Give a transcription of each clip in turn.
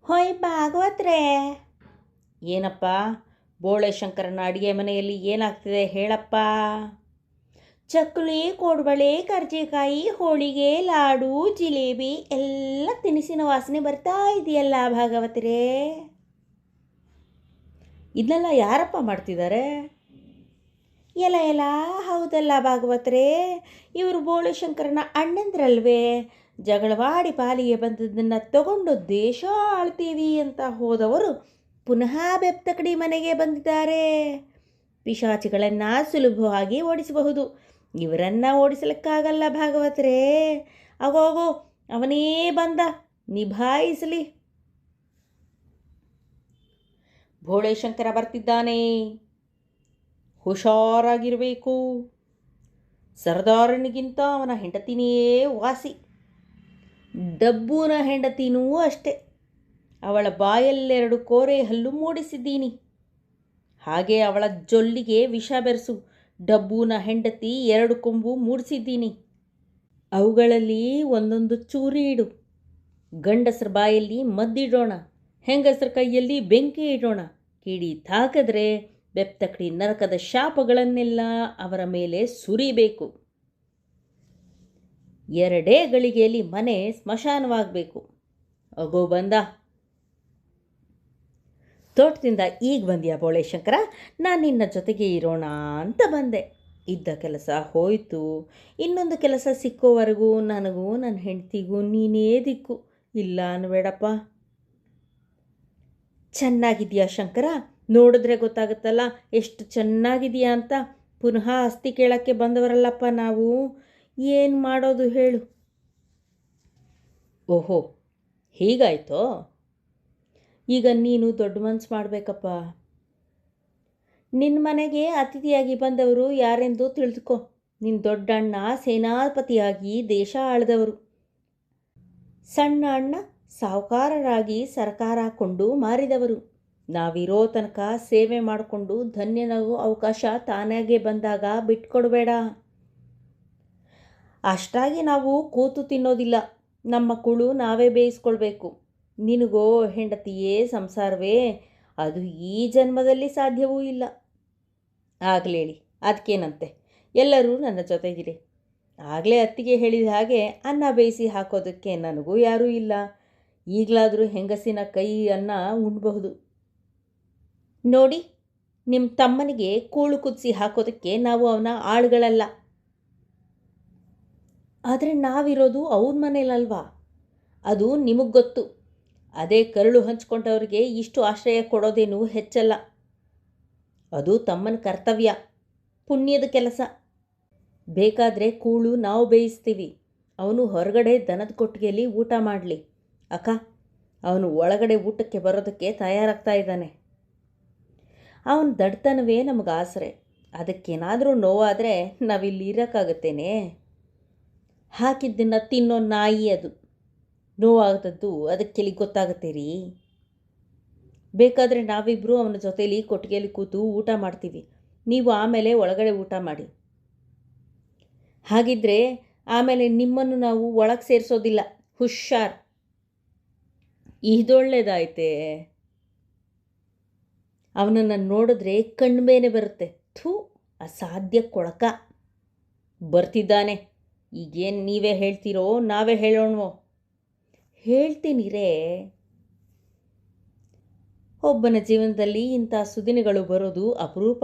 ಹೊಯ್ ಭಾಗವತ್ರೆ. ಏನಪ್ಪ, ಬೋಳೆ ಶಂಕರನ ಅಡುಗೆ ಮನೆಯಲ್ಲಿ ಏನಾಗ್ತಿದೆ ಹೇಳಪ್ಪ. ಚಕ್ಕುಲಿ, ಕೋಡುಬಳೆ, ಕರ್ಜಿಕಾಯಿ, ಹೋಳಿಗೆ, ಲಾಡು, ಜಿಲೇಬಿ ಎಲ್ಲ ತಿನಿಸಿನ ವಾಸನೆ ಬರ್ತಾ ಇದೆಯಲ್ಲ ಭಾಗವತ್ರೆ. ಇದನ್ನೆಲ್ಲ ಯಾರಪ್ಪ ಮಾಡ್ತಿದ್ದಾರೆ? ಎಲ್ಲ ಹೌದಲ್ಲ ಭಾಗವತ್ರೆ, ಇವರು ಬೋಳೆ ಶಂಕರನ ಅಣ್ಣಂದ್ರಲ್ವೇ. ಜಗಳವಾಡಿ ಪಾಲಿಗೆ ಬಂದದ್ದನ್ನು ತಗೊಂಡು ದೇಶ ಆಳ್ತೀವಿ ಅಂತ ಹೋದವರು ಪುನಃ ಬೆಪ್ತಕಡಿ ಮನೆಗೆ ಬಂದಿದ್ದಾರೆ. ಪಿಶಾಚಿಗಳನ್ನು ಸುಲಭವಾಗಿ ಓಡಿಸಬಹುದು, ಇವರನ್ನು ಓಡಿಸಲಿಕ್ಕಾಗಲ್ಲ ಭಾಗವತ್ರೆ. ಅಗೋಗೋ, ಅವನೇ ಬಂದ, ನಿಭಾಯಿಸಲಿ. ಬೋಳೆ ಶಂಕರ ಬರ್ತಿದ್ದಾನೆ, ಹುಷಾರಾಗಿರಬೇಕು. ಸರ್ದಾರನಿಗಿಂತ ಅವನ ಹೆಂಡತಿನಿಯೇ ವಾಸಿ. ಡಬ್ಬುನ ಹೆಂಡತಿನೂ ಅಷ್ಟೆ. ಅವಳ ಬಾಯಲ್ಲೆರಡು ಕೋರೆ ಹಲ್ಲು ಮೂಡಿಸಿದ್ದೀನಿ. ಹಾಗೆ ಅವಳ ಜೊಲ್ಲಿಗೆ ವಿಷ ಬೆರೆಸು. ಡಬ್ಬುನ ಹೆಂಡತಿ 2 ಕೊಂಬು ಮೂಡಿಸಿದ್ದೀನಿ. ಅವುಗಳಲ್ಲಿ ಒಂದೊಂದು ಚೂರಿ ಇಡು. ಗಂಡಸರ ಬಾಯಲ್ಲಿ ಮದ್ದಿಡೋಣ, ಹೆಂಗಸರ ಕೈಯಲ್ಲಿ ಬೆಂಕಿ ಇಡೋಣ. ಕಿಡಿ ತಾಕಿದ್ರೆ ಬೆಪ್ತಕಡಿ ನರಕದ ಶಾಪಗಳನ್ನೆಲ್ಲ ಅವರ ಮೇಲೆ ಸುರಿಬೇಕು. 2 ಗಳಿಗೆಯಲ್ಲಿ ಮನೆ ಸ್ಮಶಾನವಾಗಬೇಕು. ಅಗೋ ಬಂದ. ತೋಟದಿಂದ ಈಗ ಬಂದ್ಯಾ ಬೋಳೆ ಶಂಕರ? ನಾನು ನಿನ್ನ ಜೊತೆಗೆ ಇರೋಣ ಅಂತ ಬಂದೆ. ಇದ್ದ ಕೆಲಸ ಹೋಯಿತು, ಇನ್ನೊಂದು ಕೆಲಸ ಸಿಕ್ಕೋವರೆಗೂ ನನಗೂ ನನ್ನ ಹೆಂಡತಿಗೂ ನೀನೇ ದಿಕ್ಕು. ಇಲ್ಲ ಅನ್ಬೇಡಪ್ಪ. ಚೆನ್ನಾಗಿದೆಯಾ ಶಂಕರ? ನೋಡಿದ್ರೆ ಗೊತ್ತಾಗುತ್ತಲ್ಲ ಎಷ್ಟು ಚೆನ್ನಾಗಿದೆಯಾ ಅಂತ. ಪುನಃ ಅಸ್ತಿ ಕೇಳೋಕ್ಕೆ ಬಂದವರಲ್ಲಪ್ಪ ನಾವು. ಏನು ಮಾಡೋದು ಹೇಳು? ಓಹೋ, ಹೀಗಾಯ್ತೋ? ಈಗ ನೀನು ದೊಡ್ಡ ಮನಸ್ಸು ಮಾಡಬೇಕಪ್ಪ. ನಿನ್ನ ಮನೆಗೆ ಅತಿಥಿಯಾಗಿ ಬಂದವರು ಯಾರೆಂದು ತಿಳಿದುಕೋ. ನಿನ್ನ ದೊಡ್ಡಣ್ಣ ಸೇನಾಪತಿಯಾಗಿ ದೇಶ ಆಳಿದವರು. ಸಣ್ಣ ಅಣ್ಣ ಸಾಹುಕಾರರಾಗಿ ಸರ್ಕಾರ ಕೊಂಡು ಮಾರಿದವರು. ನಾವಿರೋ ತನಕ ಸೇವೆ ಮಾಡಿಕೊಂಡು ಧನ್ಯನಾಗೋ ಅವಕಾಶ ತಾನಾಗೆ ಬಂದಾಗ ಬಿಟ್ಕೊಡ್ಬೇಡ. ಅಷ್ಟಾಗಿ ನಾವು ಕೂತು ತಿನ್ನೋದಿಲ್ಲ. ನಮ್ಮ ಕುಳು ನಾವೇ ಬೇಯಿಸ್ಕೊಳ್ಬೇಕು. ನಿನಗೋ ಹೆಂಡತಿಯೇ ಸಂಸಾರವೇ, ಅದು ಈ ಜನ್ಮದಲ್ಲಿ ಸಾಧ್ಯವೂ ಇಲ್ಲ. ಆಗಲೇಳಿ, ಅದಕ್ಕೇನಂತೆ, ಎಲ್ಲರೂ ನನ್ನ ಜೊತೆಗಿರಿ. ಆಗಲೇ ಅತ್ತಿಗೆ ಹೇಳಿದ ಹಾಗೆ ಅನ್ನ ಬೇಯಿಸಿ ಹಾಕೋದಕ್ಕೆ ನನಗೂ ಯಾರೂ ಇಲ್ಲ. ಈಗಲಾದರೂ ಹೆಂಗಸಿನ ಕೈ ಅನ್ನ ಉಣ್ಬಹುದು. ನೋಡಿ, ನಿಮ್ಮ ತಮ್ಮನಿಗೆ ಕೂಳು ಕುದಿಸಿ ಹಾಕೋದಕ್ಕೆ ನಾವು ಅವನ ಆಳುಗಳಲ್ಲ. ಆದರೆ ನಾವಿರೋದು ಅವ್ರ ಮನೇಲಲ್ವಾ? ಅದು ನಿಮಗೆ ಗೊತ್ತು. ಅದೇ ಕರುಳು ಹಂಚ್ಕೊಂಡವ್ರಿಗೆ ಇಷ್ಟು ಆಶ್ರಯ ಕೊಡೋದೇನು ಹೆಚ್ಚಲ್ಲ. ಅದು ತಮ್ಮನ ಕರ್ತವ್ಯ, ಪುಣ್ಯದ ಕೆಲಸ. ಬೇಕಾದರೆ ಕೂಳು ನಾವು ಬೇಯಿಸ್ತೀವಿ. ಅವನು ಹೊರಗಡೆ ದನದ ಕೊಟ್ಟಿಗೆಯಲ್ಲಿ ಊಟ ಮಾಡಲಿ. ಅಕ್ಕ, ಅವನು ಒಳಗಡೆ ಊಟಕ್ಕೆ ಬರೋದಕ್ಕೆ ತಯಾರಾಗ್ತಾ ಇದ್ದಾನೆ. ಅವನ ದಡ್ತನವೇ ನಮಗೆ ಆಸರೆ. ಅದಕ್ಕೇನಾದರೂ ನೋವಾದರೆ ನಾವಿಲ್ಲಿ ಇರೋಕ್ಕಾಗತ್ತೇನೆ? ಹಾಕಿದ್ದನ್ನು ತಿನ್ನೋ ನಾಯಿ ಅದು. ನೋವಾಗದದ್ದು ಅದಕ್ಕೆಲ್ಲಿ ಗೊತ್ತಾಗುತ್ತೆ ರೀ. ಬೇಕಾದರೆ ನಾವಿಬ್ಬರು ಅವನ ಜೊತೇಲಿ ಕೊಟ್ಟಿಗೆಯಲ್ಲಿ ಕೂತು ಊಟ ಮಾಡ್ತೀವಿ. ನೀವು ಆಮೇಲೆ ಒಳಗಡೆ ಊಟ ಮಾಡಿ. ಹಾಗಿದ್ರೆ ಆಮೇಲೆ ನಿಮ್ಮನ್ನು ನಾವು ಒಳಗೆ ಸೇರಿಸೋದಿಲ್ಲ. ಹುಷಾರ್. ಇದೊಳ್ಳೆದಾಯ್ತೆ. ಅವನನ್ನು ನೋಡಿದ್ರೆ ಕಣ್ಬೇನೆ ಬರುತ್ತೆ. ಥೂ, ಅಸಾಧ್ಯ ಕೊಳಕ. ಬರ್ತಿದ್ದಾನೆ. ಈಗೇನು ನೀವೇ ಹೇಳ್ತೀರೋ ನಾವೇ ಹೇಳೋಣವೋ? ಹೇಳ್ತೀನಿರೇ. ಒಬ್ಬನ ಜೀವನದಲ್ಲಿ ಇಂಥ ಸುದಿನಗಳು ಬರೋದು ಅಪರೂಪ.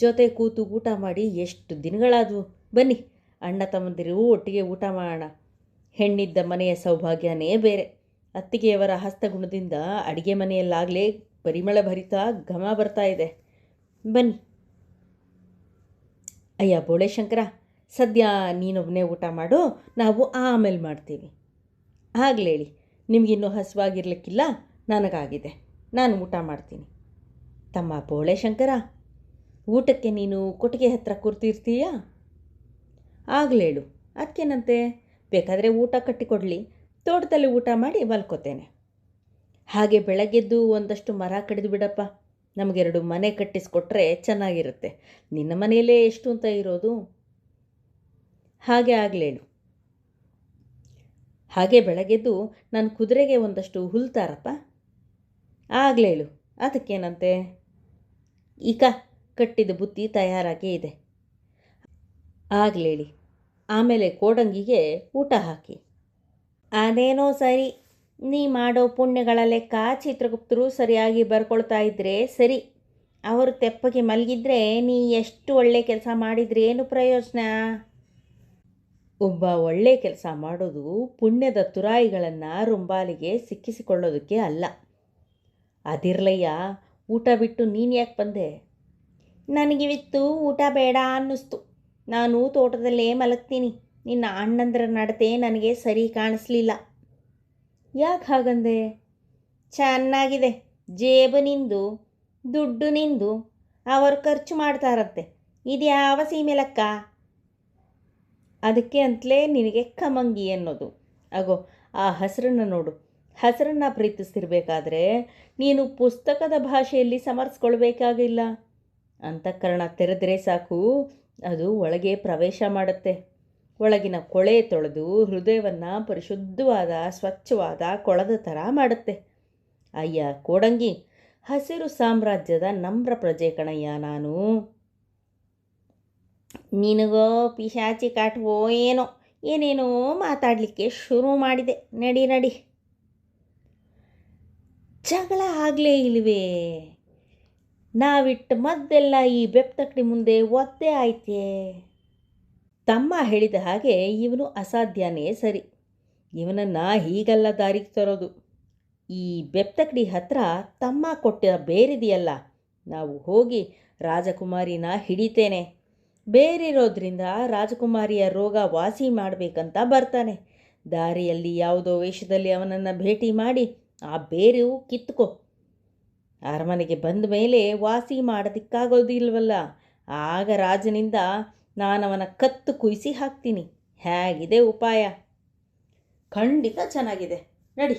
ಜೊತೆ ಕೂತು ಊಟ ಮಾಡಿ ಎಷ್ಟು ದಿನಗಳಾದವು. ಬನ್ನಿ, ಅಣ್ಣ ತಮ್ಮಂದಿರು ಒಟ್ಟಿಗೆ ಊಟ ಮಾಡೋಣ. ಹೆಣ್ಣಿದ್ದ ಮನೆಯ ಸೌಭಾಗ್ಯನೇ ಬೇರೆ. ಅತ್ತಿಗೆಯವರ ಹಸ್ತಗುಣದಿಂದ ಅಡಿಗೆ ಮನೆಯಲ್ಲಾಗಲೇ ಪರಿಮಳ ಭರಿತ ಘಮ ಬರ್ತಾ ಇದೆ. ಬನ್ನಿ. ಅಯ್ಯ ಬೋಳೆ ಶಂಕರ, ಸದ್ಯ ನೀನೊಬ್ಬನೇ ಊಟ ಮಾಡು, ನಾವು ಆಮೇಲೆ ಮಾಡ್ತೀವಿ. ಆಗಲೇಳಿ, ನಿಮಗಿನ್ನೂ ಹಸುವಾಗಿರ್ಲಿಕ್ಕಿಲ್ಲ, ನನಗಾಗಿದೆ. ನಾನು ಊಟ ಮಾಡ್ತೀನಿ. ತಮ್ಮ ಬೋಳೆ ಶಂಕರ, ಊಟಕ್ಕೆ ನೀನು ಕೊಟ್ಟಿಗೆ ಹತ್ರ ಕೂರ್ತಿರ್ತೀಯಾ? ಆಗಲೇಳು, ಅದಕ್ಕೇನಂತೆ. ಬೇಕಾದರೆ ಊಟ ಕಟ್ಟಿಕೊಡಲಿ, ತೋಟದಲ್ಲಿ ಊಟ ಮಾಡಿ ಮಲ್ಕೋತೇನೆ. ಹಾಗೆ ಬೆಳಗ್ಗೆದ್ದು ಒಂದಷ್ಟು ಮರ ಕಡಿದು ಬಿಡಪ್ಪ. ನಮಗೆರಡು ಮನೆ ಕಟ್ಟಿಸ್ಕೊಟ್ರೆ ಚೆನ್ನಾಗಿರುತ್ತೆ. ನಿನ್ನ ಮನೆಯಲ್ಲೇ ಎಷ್ಟು ಅಂತ ಇರೋದು? ಹಾಗೆ ಆಗಲೇಳು. ಹಾಗೆ ಬೆಳಗ್ಗೆದ್ದು ನನ್ನ ಕುದುರೆಗೆ ಒಂದಷ್ಟು ಹುಲ್ಲು ತಾರಪ್ಪ. ಆಗ್ಲೇಳು, ಅದಕ್ಕೇನಂತೆ. ಈಗ ಕಟ್ಟಿದ ಬುತ್ತಿ ತಯಾರಾಗೇ ಇದೆ. ಆಗ್ಲೇಳಿ, ಆಮೇಲೆ ಕೋಡಂಗಿಗೆ ಊಟ ಹಾಕಿ. ಅದೇನೋ ಸರಿ, ನೀ ಮಾಡೋ ಪುಣ್ಯಗಳ ಲೆಕ್ಕ ಚಿತ್ರಗುಪ್ತರು ಸರಿಯಾಗಿ ಬರ್ಕೊಳ್ತಾ ಇದ್ರೆ ಸರಿ. ಅವರು ತೆಪ್ಪಗೆ ಮಲಗಿದ್ರೆ ನೀ ಎಷ್ಟು ಒಳ್ಳೆ ಕೆಲಸ ಮಾಡಿದ್ರೆ ಏನು ಪ್ರಯೋಜನ? ಒಬ್ಬ ಒಳ್ಳೆ ಕೆಲಸ ಮಾಡೋದು ಪುಣ್ಯದ ತುರಾಯಿಗಳನ್ನು ರುಂಬಾಲಿಗೆ ಸಿಕ್ಕಿಸಿಕೊಳ್ಳೋದಕ್ಕೆ ಅಲ್ಲ. ಅದಿರ್ಲಯ್ಯ, ಊಟ ಬಿಟ್ಟು ನೀನು ಯಾಕೆ ಬಂದೆ? ನನಗಿವಿತ್ತು ಊಟ ಬೇಡ ಅನ್ನಿಸ್ತು. ನಾನು ತೋಟದಲ್ಲೇ ಮಲಗ್ತೀನಿ. ನಿನ್ನ ಅಣ್ಣಂದ್ರ ನಡತೆ ನನಗೆ ಸರಿ ಕಾಣಿಸ್ಲಿಲ್ಲ. ಯಾಕೆ ಹಾಗಂದೆ? ಚೆನ್ನಾಗಿದೆ, ಜೇಬು ನಿಂದು, ದುಡ್ಡು ನಿಂದು, ಅವರು ಖರ್ಚು ಮಾಡ್ತಾರಂತೆ. ಇದ್ಯಾವ ಸೀಮೆ ಲೆಕ್ಕ? ಅದಕ್ಕೆ ಅಂತಲೇ ನಿನಗೆ ಕಮಂಗಿ ಅನ್ನೋದು. ಅಗೋ ಆ ಹಸಿರನ್ನು ನೋಡು. ಹಸಿರನ್ನು ಪ್ರೀತಿಸ್ತಿರ್ಬೇಕಾದ್ರೆ ನೀನು ಪುಸ್ತಕದ ಭಾಷೆಯಲ್ಲಿ ಸಮರ್ಸ್ಕೊಳ್ಬೇಕಾಗಿಲ್ಲ. ಅಂತಃಕರಣ ತೆರೆದರೆ ಸಾಕು, ಅದು ಒಳಗೆ ಪ್ರವೇಶ ಮಾಡುತ್ತೆ. ಒಳಗಿನ ಕೊಳೆ ತೊಳೆದು ಹೃದಯವನ್ನು ಪರಿಶುದ್ಧವಾದ ಸ್ವಚ್ಛವಾದ ಕೊಳದ ಥರ ಮಾಡುತ್ತೆ. ಅಯ್ಯ ಕೋಡಂಗಿ, ಹಸಿರು ಸಾಮ್ರಾಜ್ಯದ ನಮ್ರ ಪ್ರಜೆ ಕಣಯ್ಯ ನಾನು. ನಿನಗೋ ಪಿಶಾಚಿ ಕಾಟವೋ ಏನೋ, ಏನೇನೋ ಮಾತಾಡಲಿಕ್ಕೆ ಶುರು ಮಾಡಿದೆ. ನಡಿ ನಡಿ. ಜಗಳ ಆಗಲೇ ಇಲ್ವೇ? ನಾವಿಟ್ಟು ಮದ್ದೆಲ್ಲ ಈ ಬೆಪ್ತಕಡಿ ಮುಂದೆ ಒದ್ದೆ ಆಯ್ತೇ. ತಮ್ಮ ಹೇಳಿದ ಹಾಗೆ ಇವನು ಅಸಾಧ್ಯನೇ ಸರಿ. ಇವನನ್ನು ಹೀಗೆಲ್ಲ ದಾರಿಗೆ ತರೋದು. ಈ ಬೆಪ್ತಕಡಿ ಹತ್ರ ತಮ್ಮ ಕೊಟ್ಟ ಬೇರಿದೆಯಲ್ಲ, ನಾವು ಹೋಗಿ ರಾಜಕುಮಾರಿನ ಹಿಡಿತೇನೆ. ಬೇರಿರೋದ್ರಿಂದ ರಾಜಕುಮಾರಿಯ ರೋಗ ವಾಸಿ ಮಾಡಬೇಕಂತ ಬರ್ತಾನೆ. ದಾರಿಯಲ್ಲಿ ಯಾವುದೋ ವೇಷದಲ್ಲಿ ಅವನನ್ನು ಭೇಟಿ ಮಾಡಿ ಆ ಬೇರು ಕಿತ್ತುಕೋ. ಅರಮನೆಗೆ ಬಂದ ಮೇಲೆ ವಾಸಿ ಮಾಡೋದಕ್ಕಾಗೋದಿಲ್ವಲ್ಲ, ಆಗ ರಾಜನಿಂದ ನಾನವನ ಕತ್ತು ಕುಯ್ಸಿ ಹಾಕ್ತೀನಿ. ಹೇಗಿದೆ ಉಪಾಯ? ಖಂಡಿತ ಚೆನ್ನಾಗಿದೆ, ನಡಿ.